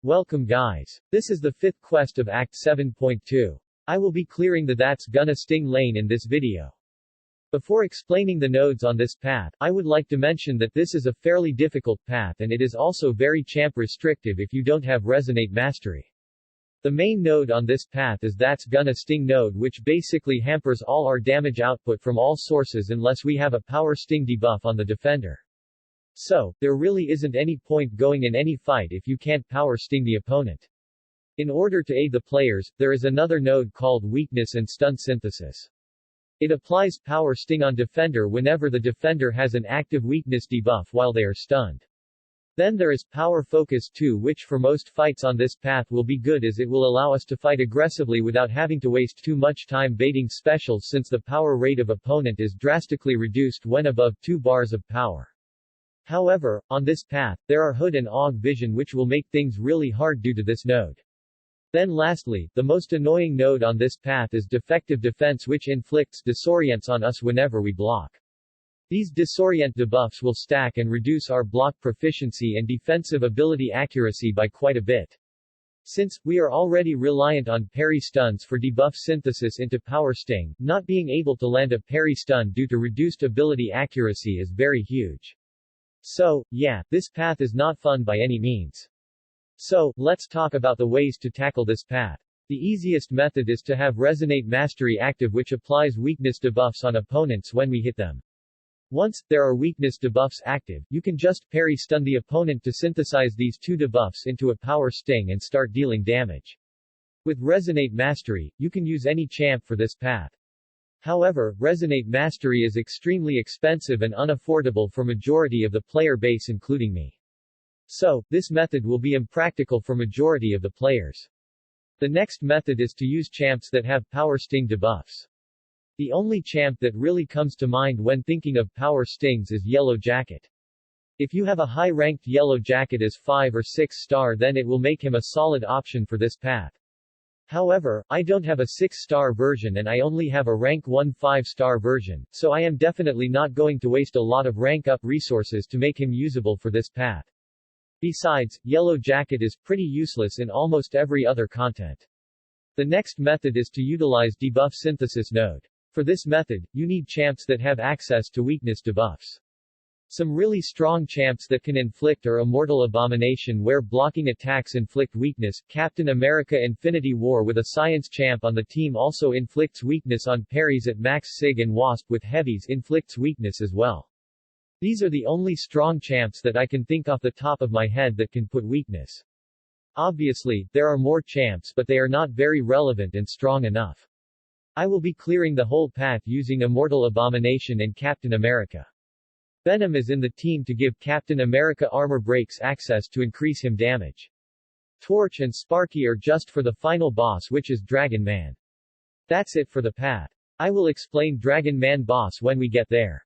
Welcome guys. This is the 5th quest of Act 7.2. I will be clearing the That's Gonna Sting lane in this video. Before explaining the nodes on this path, I would like to mention that this is a fairly difficult path and it is also very champ restrictive if you don't have Resonate Mastery. The main node on this path is That's Gonna Sting node, which basically hampers all our damage output from all sources unless we have a Power Sting debuff on the defender. So, there really isn't any point going in any fight if you can't Power Sting the opponent. In order to aid the players, there is another node called Weakness and Stun Synthesis. It applies Power Sting on defender whenever the defender has an active weakness debuff while they are stunned. Then there is Power Focus 2, which for most fights on this path will be good as it will allow us to fight aggressively without having to waste too much time baiting specials since the power rate of opponent is drastically reduced when above 2 bars of power. However, on this path, there are Hood and AUG Vision which will make things really hard due to this node. Then lastly, the most annoying node on this path is Defective Defense, which inflicts disorients on us whenever we block. These disorient debuffs will stack and reduce our block proficiency and defensive ability accuracy by quite a bit. Since we are already reliant on parry stuns for debuff synthesis into Power Sting, not being able to land a parry stun due to reduced ability accuracy is very huge. So, yeah, this path is not fun by any means. So, let's talk about the ways to tackle this path. The easiest method is to have Resonate Mastery active, which applies weakness debuffs on opponents when we hit them. Once there are weakness debuffs active, you can just parry stun the opponent to synthesize these 2 debuffs into a Power Sting and start dealing damage. With Resonate Mastery, you can use any champ for this path. However, Resonate Mastery is extremely expensive and unaffordable for majority of the player base including me. So, this method will be impractical for majority of the players. The next method is to use champs that have Power Sting debuffs. The only champ that really comes to mind when thinking of Power Stings is Yellow Jacket. If you have a high-ranked Yellow Jacket as 5 or 6 star, then it will make him a solid option for this path. However, I don't have a 6-star version and I only have a rank 1 5-star version, so I am definitely not going to waste a lot of rank up resources to make him usable for this path. Besides, Yellow Jacket is pretty useless in almost every other content. The next method is to utilize Debuff Synthesis node. For this method, you need champs that have access to weakness debuffs. Some really strong champs that can inflict are Immortal Abomination, where blocking attacks inflict weakness. Captain America Infinity War with a Science champ on the team also inflicts weakness on parries at max sig, and Wasp with heavies inflicts weakness as well. These are the only strong champs that I can think off the top of my head that can put weakness. Obviously, there are more champs, but they are not very relevant and strong enough. I will be clearing the whole path using Immortal Abomination and Captain America. Venom is in the team to give Captain America armor breaks access to increase him damage. Torch and Sparky are just for the final boss, which is Dragon Man. That's it for the path. I will explain Dragon Man boss when we get there.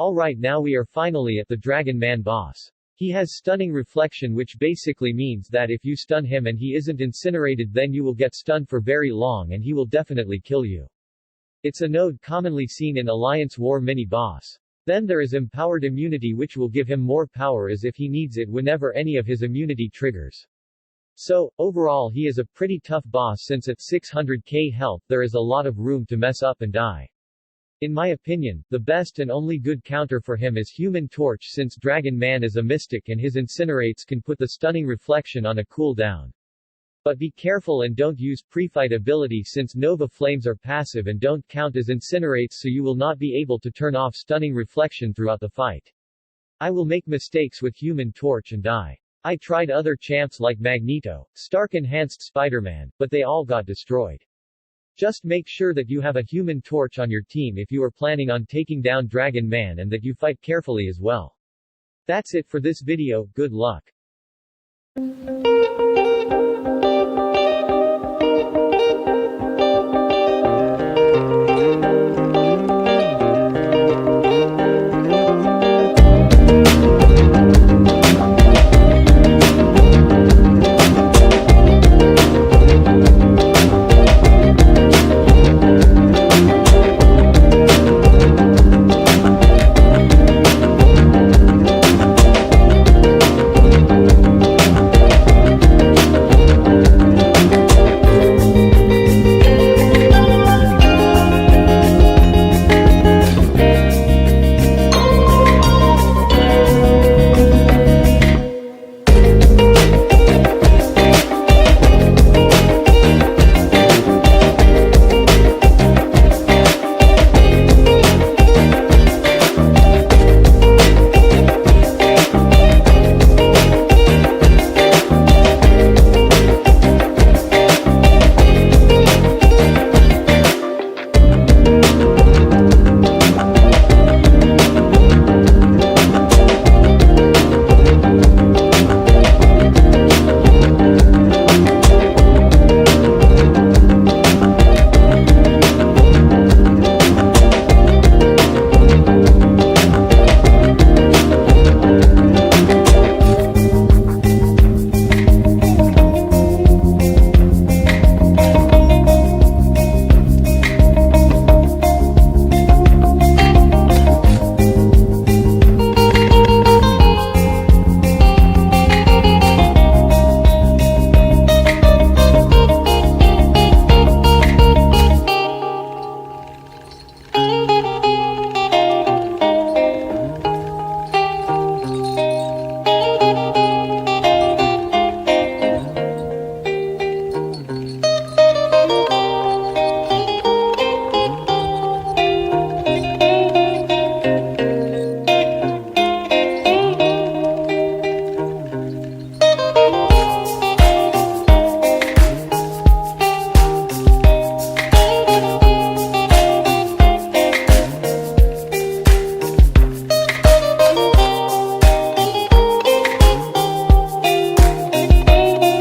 Alright, now we are finally at the Dragon Man boss. He has stunning reflection, which basically means that if you stun him and he isn't incinerated, then you will get stunned for very long and he will definitely kill you. It's a node commonly seen in Alliance War mini-boss. Then there is Empowered Immunity, which will give him more power as if he needs it whenever any of his immunity triggers. So, overall he is a pretty tough boss since at 600k health there is a lot of room to mess up and die. In my opinion, the best and only good counter for him is Human Torch, since Dragon Man is a mystic and his incinerates can put the stunning reflection on a cooldown. But be careful and don't use pre-fight ability, since Nova Flames are passive and don't count as incinerates, so you will not be able to turn off stunning reflection throughout the fight. I will make mistakes with Human Torch and die. I tried other champs like Magneto, Stark Enhanced Spider-Man, but they all got destroyed. Just make sure that you have a Human Torch on your team if you are planning on taking down Dragon Man, and that you fight carefully as well. That's it for this video, good luck.